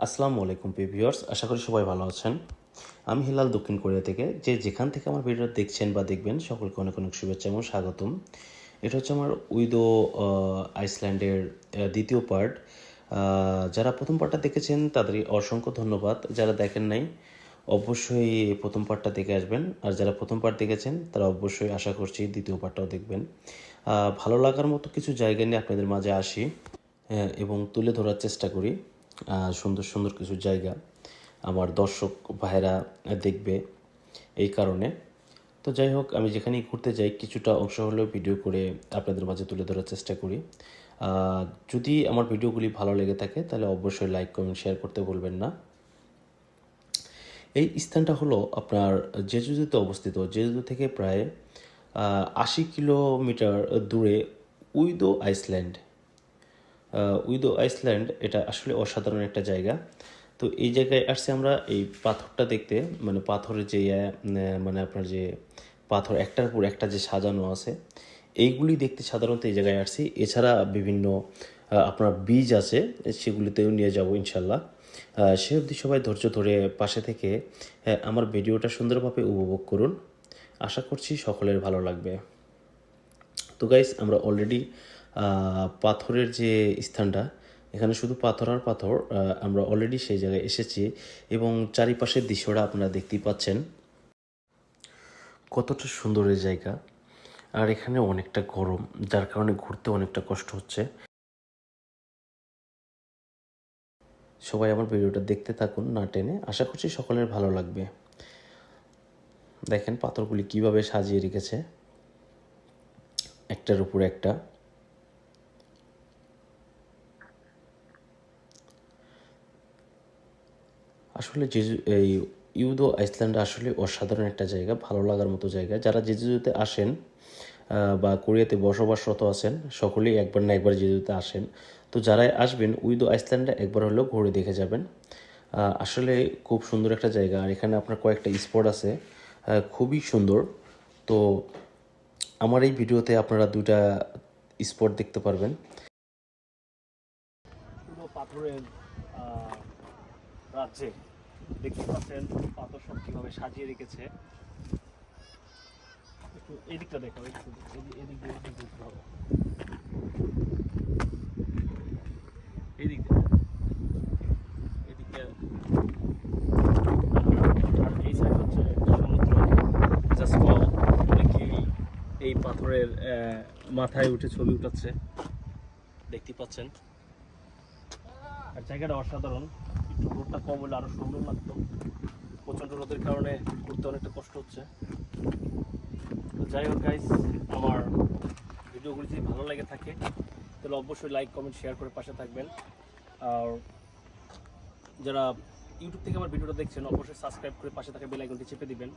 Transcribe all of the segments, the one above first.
আসসালামু আলাইকুম ভিউয়ার্স, আশা করি সবাই ভালো আছেন। আমি হিলাল দক্ষিণ কোরিয়া থেকে। যেখান থেকে আমার ভিডিওটা দেখছেন বা দেখবেন সকলকে অনেক অনেক শুভেচ্ছা এবং স্বাগতম। এটা হচ্ছে আমার উইদো আইসল্যান্ডের দ্বিতীয় পার্ট। যারা প্রথম পার্টটা দেখেছেন তাদের অসংখ্য ধন্যবাদ। যারা দেখেন নাই অবশ্যই প্রথম পার্টটা দেখে আসবেন, আর যারা প্রথম পার্ট দেখেছেন তারা অবশ্যই আশা করছি দ্বিতীয় পার্টটাও দেখবেন। ভালো লাগার মতো কিছু জায়গা নিয়ে আপনাদের মাঝে আসি এবং তুলে ধরার চেষ্টা করি সুন্দর সুন্দর কিছু জায়গা আমার দর্শক ভাইরা দেখবে এই কারণে। তো যাই হোক, আমি যেখানেই ঘুরতে যাই কিছুটা অংশ হলেও ভিডিও করে আপনাদের মাঝে তুলে ধরার চেষ্টা করি। যদি আমার ভিডিওগুলি ভালো লেগে থাকে তাহলে অবশ্যই লাইক কমেন্ট শেয়ার করতে ভুলবেন না। এই স্থানটা হলো আপনার জেজুজুতে অবস্থিত। জেজুজু থেকে প্রায় 80 কিলোমিটার দূরে উইদো আইসল্যান্ড। উইদো আইসল্যান্ড এটা আসলে অসাধারণ একটা জায়গা। তো এই জায়গায় আসছে আমরা এই পাথরটা দেখতে, মানে পাথরের যে মানে আপনার যে পাথর একটার উপর একটা যে সাজানো আছে এইগুলি দেখতে সাধারণত এই জায়গায় আসছি। এছাড়া বিভিন্ন আপনার বীজ আছে, সেগুলিতেও নিয়ে যাব ইনশাল্লাহ। সে অবধি সবাই ধৈর্য ধরে পাশে থেকে আমার ভিডিওটা সুন্দরভাবে উপভোগ করুন। আশা করছি সকলের ভালো লাগবে। তো গাইস, আমরা অলরেডি পাথরের যে স্থানটা, এখানে শুধু পাথর আর পাথর, আমরা অলরেডি সেই জায়গায় এসেছি এবং চারিপাশের দৃশ্যটা আপনারা দেখতেই পাচ্ছেন কতটা সুন্দর এই জায়গা। আর এখানে অনেকটা গরম, যার কারণে ঘুরতে অনেকটা কষ্ট হচ্ছে। সবাই আমার ভিডিওটা দেখতে থাকুন না টেনে, আশা করছি সকলের ভালো লাগবে। দেখেন পাথরগুলি কিভাবে সাজিয়ে রেখেছে একটার উপর একটা। আসলে এই ইউদো আইসল্যান্ড আসলে অসাধারণ একটা জায়গা, ভালো লাগার মতো জায়গা। যারা জেজুতে আসেন বা কোরিয়াতে বসবাসরত আছেন সকলেই একবার না একবার জেজুতে আসেন। তো যারাই আসবেন উইদো আইসল্যান্ডে একবার হলেও ঘুরে দেখে যাবেন। আসলে খুব সুন্দর একটা জায়গা, আর এখানে আপনার কয়েকটা স্পট আছে খুবই সুন্দর। তো আমার এই ভিডিওতে আপনারা দুটা স্পট দেখতে পারবেন। পুরো পাথরের রাজ্যে দেখতে পাচ্ছেন পাথর সব কিভাবে সাজিয়ে রেখেছে। একটু এদিকটা দেখো, একটু এদিক দিয়ে দেখতে হবে, এদিক দিয়ে এদিকে। আর এই সাইড হচ্ছে সমুদ্র। জাস্ট অনেকেই এই পাথরের মাথায় উঠে ছবি উঠাচ্ছে, দেখতে পাচ্ছেন। আর জায়গাটা অসাধারণ। একটু রোদটা কম হলে আরো সুন্দর লাগতো। প্রচণ্ড রোদের কারণে ঘুরতে অনেকটা কষ্ট হচ্ছে। তো যাই হোক গাইস, আমার ভিডিওগুলি যদি ভালো লেগে থাকে তাহলে অবশ্যই লাইক কমেন্ট শেয়ার করে পাশে থাকবেন। আর যারা ইউটিউব থেকে আমার ভিডিওটা দেখছেন অবশ্যই সাবস্ক্রাইব করে পাশে থাকা বেল আইকনটি চেপে দিবেন।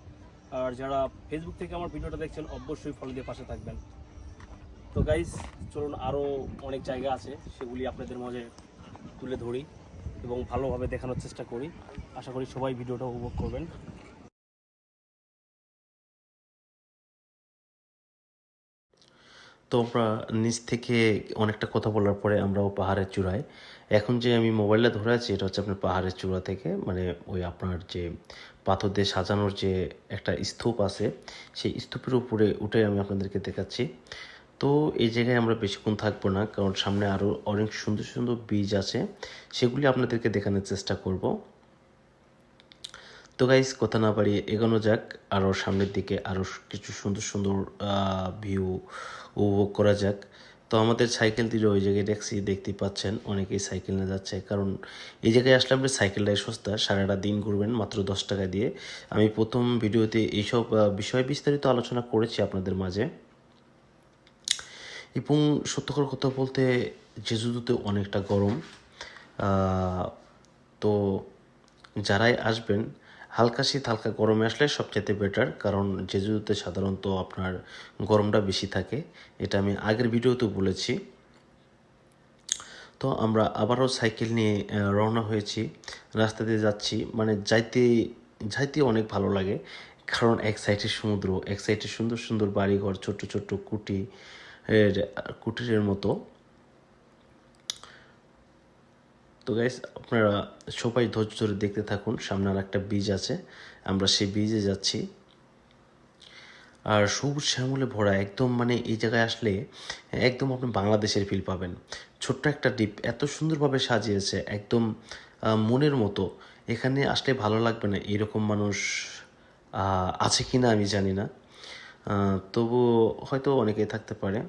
আর যারা ফেসবুক থেকে আমার ভিডিওটা দেখছেন অবশ্যই ফলো দিয়ে পাশে থাকবেন। তো গাইস, চলুন আরও অনেক জায়গা আছে, সেগুলি আপনাদের মাঝে তুলে ধরি এবং ভালোভাবে দেখানোর চেষ্টা করি। আশা করি সবাই ভিডিওটা উপভোগ করবেন। তো আমরা নিচ থেকে অনেকটা কথা বলার পরে আমরাও পাহাড়ের চূড়ায়। এখন যে আমি মোবাইলটা ধরে আছি এটা হচ্ছে আপনার পাহাড়ের চূড়া থেকে, মানে ওই আপনার যে পাথর দিয়ে সাজানোর যে একটা স্তূপ আছে সেই স্তূপের উপরে উঠে আমি আপনাদেরকে দেখাচ্ছি। তো এই জায়গায় আমরা বেশিক্ষণ থাকবো না, কারণ সামনে আরও অনেক সুন্দর সুন্দর বীজ আছে, সেগুলি আপনাদেরকে দেখানোর চেষ্টা করব। তো গাইস, কথা না বাড়িয়ে এগোনো যাক, আরও সামনের দিকে আরও কিছু সুন্দর সুন্দর ভিউ উপভোগ করা যাক। তো আমাদের সাইকেল দিয়ে ওই জায়গায় দেখতেই পাচ্ছেন অনেকেই সাইকেল নিয়ে যাচ্ছে, কারণ এই জায়গায় আসলে আপনি সাইকেলটাই সস্তা, সারাটা দিন ঘুরবেন মাত্র 10 টাকা দিয়ে। আমি প্রথম ভিডিওতে এইসব বিষয় বিস্তারিত আলোচনা করেছি আপনাদের মাঝে। এবং সত্যকার কথা বলতে জেজুদুতে অনেকটা গরম। তো যারাই আসবেন হালকা শীত হালকা গরমে আসলে সবচেয়ে বেটার, কারণ জেজুদুতে সাধারণত আপনার গরমটা বেশি থাকে, এটা আমি আগের ভিডিওতেও বলেছি। তো আমরা আবারও সাইকেল নিয়ে রওনা হয়েছি, রাস্তা দিয়ে যাচ্ছি, মানে যাইতে যাইতে অনেক ভালো লাগে, কারণ এক সাইডে সমুদ্র, এক সাইডে সুন্দর সুন্দর বাড়িঘর, ছোট্ট ছোট্ট কুটিরের মতো। তো গাইস আপনারা সবাই ধৈর্য ধরে দেখতে থাকুন, সামনে আর একটা বীজ আছে, আমরা সেই বীজে যাচ্ছি। আর সবুজ শ্যামলে ভরা একদম, মানে এই জায়গায় আসলে একদম আপনি বাংলাদেশের ফিল পাবেন। ছোট্ট একটা দ্বীপ এত সুন্দরভাবে সাজিয়েছে, একদম মনের মতো। এখানে আসলে ভালো লাগবে না এরকম মানুষ আছে কি না আমি জানি না, তবু হয়তো অনেকেই থাকতে পারে,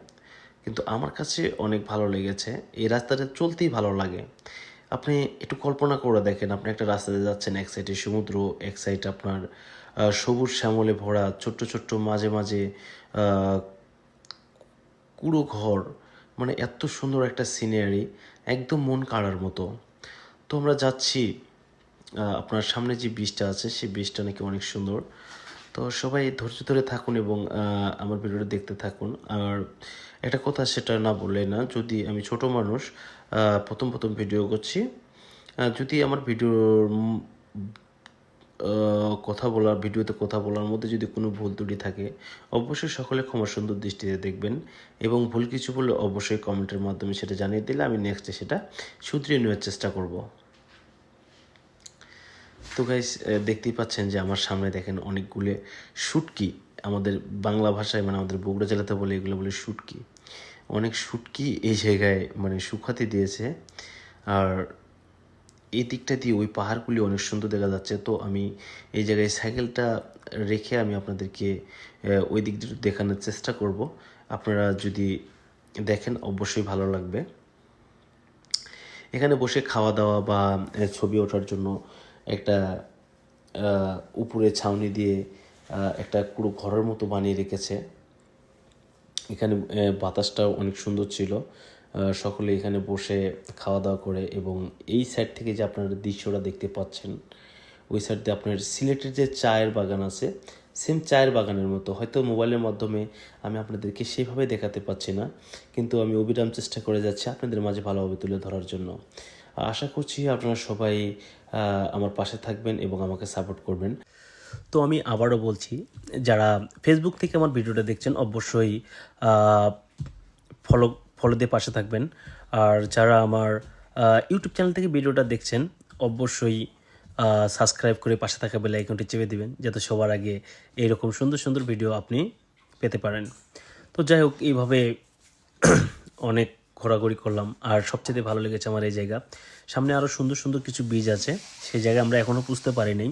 কিন্তু আমার কাছে অনেক ভালো লেগেছে। এই রাস্তাটা চলতেই ভালো লাগে। আপনি একটু কল্পনা করে দেখেন, আপনি একটা রাস্তাতে যাচ্ছেন, এক সাইডে সমুদ্র, এক সাইড আপনার সবুজ শ্যামলে ভরা ছোট্ট ছোট্ট মাঝে মাঝে কুড়ো ঘর, মানে এত সুন্দর একটা সিনারি, একদম মন কাড়ার মতো। তো আমরা যাচ্ছি, আপনার সামনে যে বীজটা আছে সেই বীজটা নাকি অনেক সুন্দর। তো সবাই ধৈর্য ধরে থাকুন এবং আমার ভিডিওটা দেখতে থাকুন। আর একটা কথা সেটা না বললে না, যদি আমি ছোট মানুষ, প্রথম প্রথম ভিডিও করছি, যদি আমার ভিডিওর ভিডিওতে কথা বলার মধ্যে যদি কোনো ভুল ত্রুটি থাকে, অবশ্যই সকলে ক্ষমা সুন্দর দৃষ্টিতে দেখবেন, এবং ভুল কিছু বললে অবশ্যই কমেন্টের মাধ্যমে সেটা জানিয়ে দিলে আমি নেক্সটে সেটা শুধরিয়ে নেওয়ার চেষ্টা করব। তো গাইস দেখতেই পাচ্ছেন যে আমার সামনে দেখেন অনেকগুলো শুটকি, আমাদের বাংলা ভাষায় মানে আমাদের বগুড়া জেলাতে বলে এগুলো বলে শুটকি। অনেক শুটকি এই জায়গায় মানে শুকাতে দিয়েছে। আর এই দিকটা দিয়ে ওই পাহাড়গুলি অনেক সুন্দর দেখা যাচ্ছে। তো আমি এই জায়গায় সাইকেলটা রেখে আমি আপনাদেরকে ওই দিক দিয়ে দেখানোর চেষ্টা করব। আপনারা যদি দেখেন অবশ্যই ভালো লাগবে। এখানে বসে খাওয়া দাওয়া বা ছবি ওঠার জন্য একটা উপরে ছাউনি দিয়ে একটা পুরো ঘরের মতো বানিয়ে রেখেছে। এখানে বাতাসটাও অনেক সুন্দর ছিল, সকলে এখানে বসে খাওয়া দাওয়া করে। এবং এই সাইড থেকে যে আপনারা দৃশ্যটা দেখতে পাচ্ছেন, ওই সাইড দিয়ে আপনার সিলেটের যে চায়ের বাগান আছে, সেম চায়ের বাগানের মতো। হয়তো মোবাইলের মাধ্যমে আমি আপনাদেরকে সেইভাবে দেখাতে পাচ্ছি না, কিন্তু আমি অবিরাম চেষ্টা করে যাচ্ছি আপনাদের মাঝে ভালোভাবে তুলে ধরার জন্য। আশা করছি আপনারা সবাই আমার পাশে থাকবেন এবং আমাকে সাপোর্ট করবেন। তো আমি আবারও বলছি, যারা ফেসবুক থেকে আমার ভিডিওটা দেখছেন অবশ্যই ফলো দিয়ে পাশে থাকবেন। আর যারা আমার ইউটিউব চ্যানেল থেকে ভিডিওটা দেখছেন অবশ্যই সাবস্ক্রাইব করে পাশে থাকা বেল আইকনটি চেপে দিবেন, যাতে সবার আগে এইরকম সুন্দর সুন্দর ভিডিও আপনি পেতে পারেন। তো যাই হোক, এইভাবে অনেক ঘোরাঘুরি করলাম। আর সবচেয়ে ভালো লেগেছে আমার এই জায়গা, সামনে আরও সুন্দর সুন্দর কিছু বীজ আছে, সেই জায়গায় আমরা এখনও বুঝতে পারি নাই।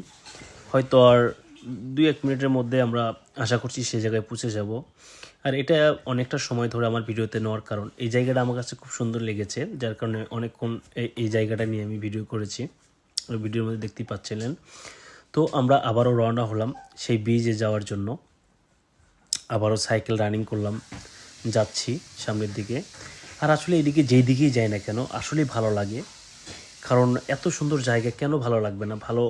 হয়তো আর 2-1 মিনিটের মধ্যে আমরা আশা করছি সেই জায়গায় পৌঁছে যাব। আর এটা অনেকটা সময় ধরে আমার ভিডিওতে নেওয়ার কারণ এই জায়গাটা আমার কাছে খুব সুন্দর লেগেছে, যার কারণে অনেকক্ষণ এই জায়গাটা নিয়ে আমি ভিডিও করেছি। ওই ভিডিওর মধ্যে দেখতেই পাচ্ছিলেন। তো আমরা আবারও রওনা হলাম সেই ব্রিজে যাওয়ার জন্য। আবারও সাইকেল রানিং করলাম, যাচ্ছি সামনের দিকে। আর আসলে এদিকে যেই দিকেই যাই না কেন আসলেই ভালো লাগে, কারণ এত সুন্দর জায়গা কেন ভালো লাগবে না? ভালো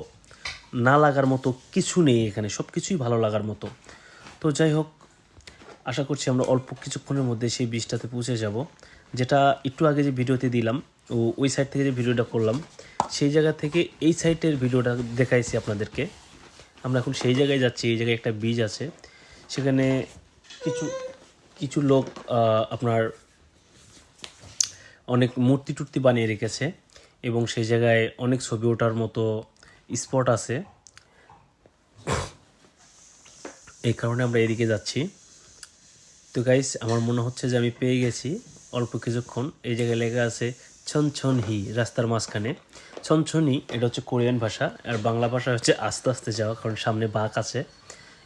না লাগার মতো কিছু নেই এখানে, সব কিছুই ভালো লাগার মতো। তো যাই হোক, আশা করছি আমরা অল্প কিছুক্ষণের মধ্যে সেই বীজটাতে পৌঁছে যাব, যেটা একটু আগে যে ভিডিওতে দিলাম, ওই সাইড থেকে যে ভিডিওটা করলাম সেই জায়গা থেকে এই সাইডের ভিডিওটা দেখাইছি আপনাদেরকে। আমরা এখন সেই জায়গায় যাচ্ছি। এই জায়গায় একটা বীজ আছে, সেখানে কিছু কিছু লোক আপনার অনেক মূর্তি টুর্তি বানিয়ে রেখেছে, এবং সেই জায়গায় অনেক ছবি ওঠার মতো স্পট আছে। এই কারণে আমরা এদিকে যাচ্ছি। তো গাইস, আমার মনে হচ্ছে যে আমি পেয়ে গেছি অল্প কিছুক্ষণ। এই জায়গায় লেখা আছে ছনছনহি, রাস্তার মাঝখানে। ছনছনি এটা হচ্ছে কোরিয়ান ভাষা, আর বাংলা ভাষা হচ্ছে আস্তে আস্তে যাওয়া, কারণ সামনে বাঁক আছে,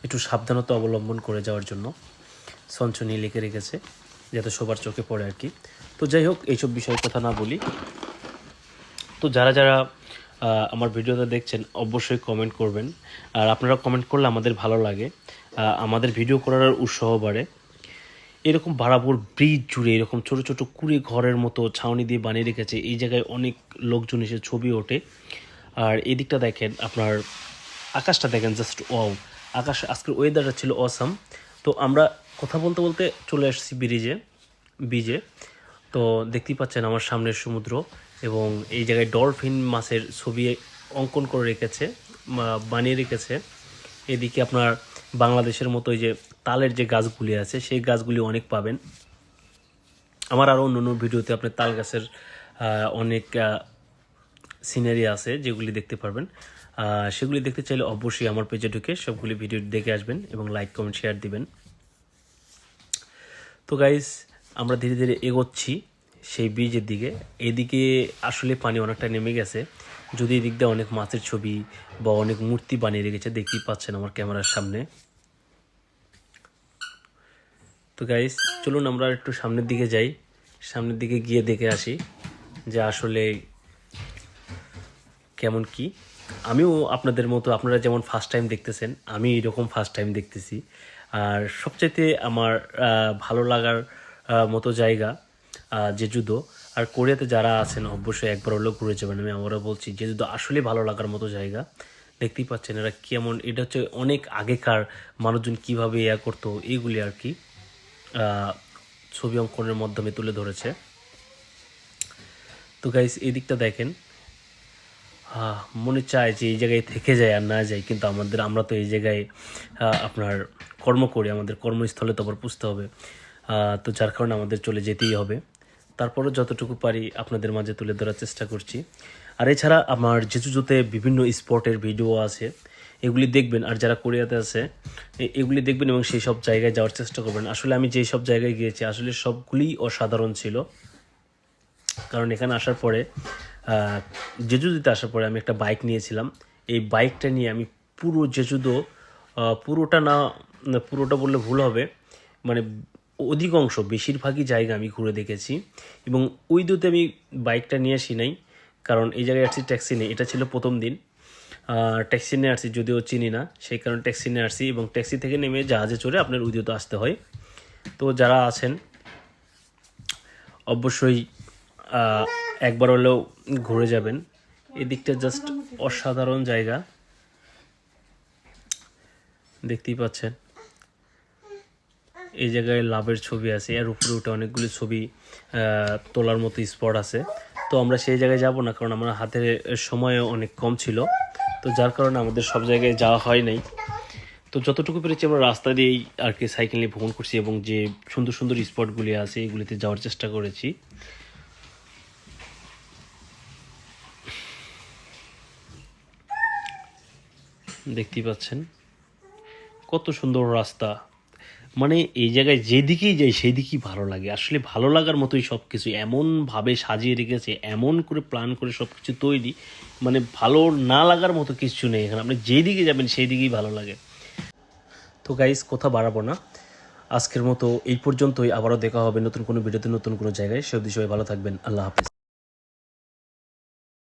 একটু সাবধানতা অবলম্বন করে যাওয়ার জন্য ছনছনি লিখে রেখেছে, যাতে সবার চোখে পড়ে আর কি। তো যাই হোক, এইসব বিষয়ের কথা না বলি। তো যারা যারা আমার ভিডিওটা দেখছেন অবশ্যই কমেন্ট করবেন। আর আপনারা কমেন্ট করলে আমাদের ভালো লাগে, আমাদের ভিডিও করার উৎসাহ বাড়ে। এরকম বরাবর ব্রিজ জুড়ে এরকম ছোট ছোট কুড়ে ঘরের মতো ছাউনি দিয়ে বানিয়ে রেখেছে। এই জায়গায় অনেক লোকজন এসে ছবি ওঠে। আর এদিকটা দেখেন, আপনার আকাশটা দেখেন, জাস্ট ওয়াও। আকাশ, আজকের ওয়েদারটা ছিল অসাম। তো আমরা কথা বলতে বলতে চলে আসছি ব্রিজে। তো দেখতেই পাচ্ছেন আমার সামনের সমুদ্র, এবং এই জায়গায় ডলফিন মাছের ছবি অঙ্কন করে রেখেছে, বানিয়ে রেখেছে। এদিকে আপনার বাংলাদেশের মতো যে তালের যে গাছগুলি আছে সেই গাছগুলি অনেক পাবেন। আমার আরও অন্য অন্য ভিডিওতে আপনি তাল গাছের অনেক সিনারি আছে যেগুলি দেখতে পারবেন। সেগুলি দেখতে চাইলে অবশ্যই আমার পেজে ঢুকে সবগুলি ভিডিও দেখে আসবেন এবং লাইক কমেন্ট শেয়ার দিবেন। তো গাইস, আমরা ধীরে ধীরে এগোচ্ছি সেই ব্রিজের দিকে। এদিকে আসলে পানি অনেকটা নেমে গেছে, যদি এদিক দিয়ে অনেক মাছের ছবি বা অনেক মূর্তি বানিয়ে রেখেছে, দেখতেই পাচ্ছেন আমার ক্যামেরার সামনে। তো গাইস, চলুন আমরা একটু সামনের দিকে যাই, সামনের দিকে গিয়ে দেখে আসি যে আসলে কেমন কি। আমিও আপনাদের মতো, আপনারা যেমন ফার্স্ট টাইম দেখতেছেন, আমি এরকম ফার্স্ট টাইম দেখতেছি। আর সবচাইতে আমার ভালো লাগার মতো জায়গা জেজুদো। আর কোরিয়াতে যারা আছেন অবশ্যই একবার হলেও ঘুরে যাবেন। আমি আমরা বলছি জেজুদো আসলে ভালো লাগার মতো জায়গা। দেখতেই পাচ্ছেন এরা কেমন, এটা হচ্ছে অনেক আগেকার মানুষজন কীভাবে ইয়া করতো এইগুলি আর কি ছবি অঙ্কনের মাধ্যমে তুলে ধরেছে। তো গাইস, এই দিকটা দেখেন, মনে চায় যে এই জায়গায় থেকে যায় আর না যাই, কিন্তু আমরা তো এই জায়গায় আপনার কর্ম করি, আমাদের কর্মস্থলে তো আবার পুষতে হবে। তো যার কারণে আমাদের চলে যেতেই হবে। তারপরও যতটুকু পারি আপনাদের মাঝে তুলে ধরার চেষ্টা করছি। আর এছাড়া আমার জেজুজোতে বিভিন্ন স্পটের ভিডিও আছে, এগুলি দেখবেন। আর যারা কোরিয়াতে আছে এগুলি দেখবেন এবং সেই সব জায়গায় যাওয়ার চেষ্টা করবেন। আসলে আমি যেই সব জায়গায় গিয়েছি আসলে সবগুলিই অসাধারণ ছিল। কারণ এখানে আসার পরে, জেজুদোতে আসার পরে আমি একটা বাইক নিয়েছিলাম। এই বাইকটা নিয়ে আমি পুরো জেজুদো, পুরোটা বললে ভুল হবে, মানে অধিকাংশ বেশিরভাগই জায়গা আমি ঘুরে দেখেছি। এবং উইদোতে আমি বাইকটা নিয়ে আসি নাই, কারণ এই জায়গায় আসছি ট্যাক্সি নেই। এটা ছিল প্রথম দিন, ট্যাক্সি নিয়ে আসছি, যদিও চিনি না, সেই কারণে ট্যাক্সি নিয়ে আসছি। এবং ট্যাক্সি থেকে নেমে জাহাজে চড়ে আপনার উইদোতে আসতে হয়। তো যারা আছেন অবশ্যই একবার হলেও ঘুরে যাবেন। এদিকটা জাস্ট অসাধারণ জায়গা, দেখতেই পাচ্ছেন। এই জায়গায় লাভের ছবি আছে, এর উপরে উঠে অনেকগুলি ছবি তোলার মতো স্পট আছে। তো আমরা সেই জায়গায় যাব না, কারণ আমার হাতে সময় অনেক কম ছিল, তো যার কারণে আমাদের সব জায়গায় যাওয়া হয় নাই। তো যতটুকু পেরেছি আমরা রাস্তা দিয়েই আর কি সাইকেল নিয়ে ভ্রমণ করছি এবং যে সুন্দর সুন্দর স্পটগুলি আছে এগুলিতে যাওয়ার চেষ্টা করেছি। দেখতেই পাচ্ছেন কত সুন্দর রাস্তা, মানে এই জায়গায় যেদিকেই যাই সেই দিকেই ভালো লাগে। আসলে ভালো লাগার মতোই সব কিছু, এমনভাবে সাজিয়ে রেখেছে, এমন করে প্ল্যান করে সব কিছু তৈরি, মানে ভালো না লাগার মতো কিছু নেই এখানে। আপনি যেই দিকে যাবেন সেই দিকেই ভালো লাগে। তো গাইস, কথা বাড়াবো না, আজকের মতো এই পর্যন্তই। আবারও দেখা হবে নতুন কোনো ভিডিওতে, নতুন কোনো জায়গায়। সে অবধি সবাই ভালো থাকবেন। আল্লাহ হাফেজ।